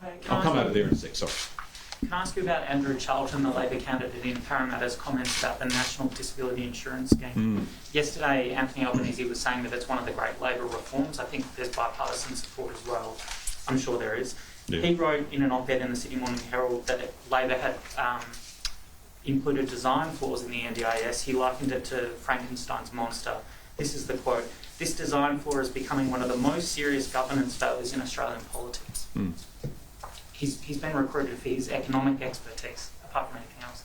I'll come over there in a sec, sorry. Can I ask you about Andrew Charlton, the Labor candidate in Parramatta's comments about the National Disability Insurance Scheme? Yesterday, Anthony Albanese was saying that it's one of the great Labor reforms. I think there's bipartisan support as well. I'm sure there is. Yeah. He wrote in an op-ed in the Sydney Morning Herald that Labor had included design flaws in the NDIS. He likened it to Frankenstein's monster. This is the quote: "This design flaw is becoming one of the most serious governance failures in Australian politics." He's been recruited for his economic expertise, apart from anything else.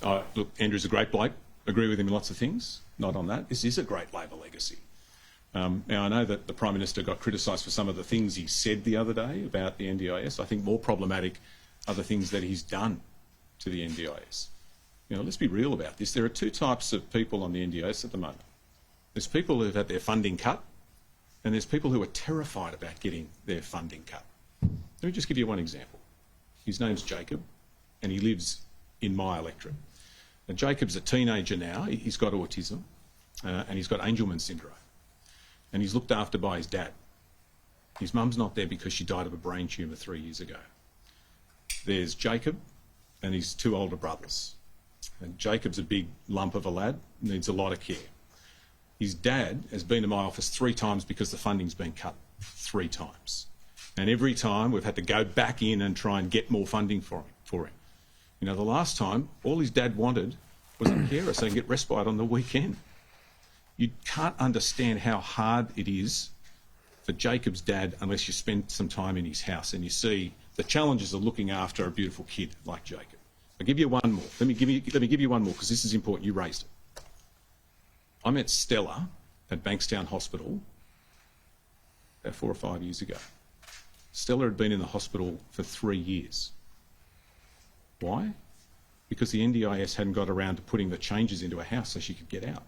Yeah. Look, Andrew's a great bloke. Agree with him in lots of things. Not on that. This is a great Labor legacy. Now, I know that the Prime Minister got criticised for some of the things he said the other day about the NDIS. I think more problematic are the things that he's done to the NDIS. You know, let's be real about this. There are two types of people on the NDIS at the moment. There's people who've had their funding cut, and there's people who are terrified about getting their funding cut. Let me just give you one example. His name's Jacob, and he lives in my electorate. Now, Jacob's a teenager now. He's got autism, and he's got Angelman syndrome. And he's looked after by his dad. His mum's not there because she died of a brain tumour 3 years ago. There's Jacob and his two older brothers. And Jacob's a big lump of a lad, needs a lot of care. His dad has been to my office 3 times because the funding's been cut 3 times. And every time we've had to go back in and try and get more funding for him. You know, the last time, all his dad wanted was a carer so he can get respite on the weekend. You can't understand how hard it is for Jacob's dad unless you spend some time in his house and you see the challenges of looking after a beautiful kid like Jacob. I'll give you one more. Let me give you one more because this is important. You raised it. I met Stella at Bankstown Hospital about 4 or 5 years ago. Stella had been in the hospital for 3 years. Why? Because the NDIS hadn't got around to putting the changes into a house so she could get out.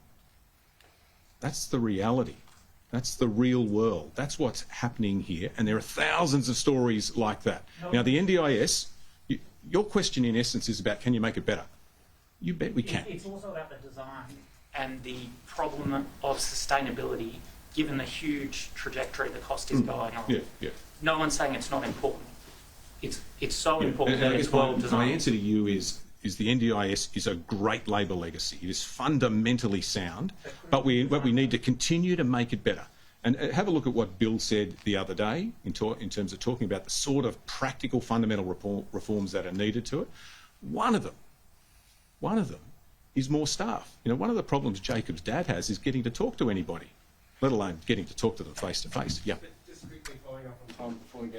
That's the reality. That's the real world. That's what's happening here. And there are thousands of stories like that. Now, the NDIS, your question in essence is about, can you make it better? You bet we can. It's also about the design and the problem of sustainability, given the huge trajectory the cost is going on. Yeah. No one's saying it's not important. It's so important that it's well designed. My answer to you is the NDIS is a great Labor legacy. It is fundamentally sound, but we need to continue to make it better. And have a look at what Bill said the other day in terms of talking about the sort of practical fundamental reforms that are needed to it. One of them is more staff. You know, one of the problems Jacob's dad has is getting to talk to anybody, let alone getting to talk to them face to face. Yeah. Just quickly following up on Tom before we go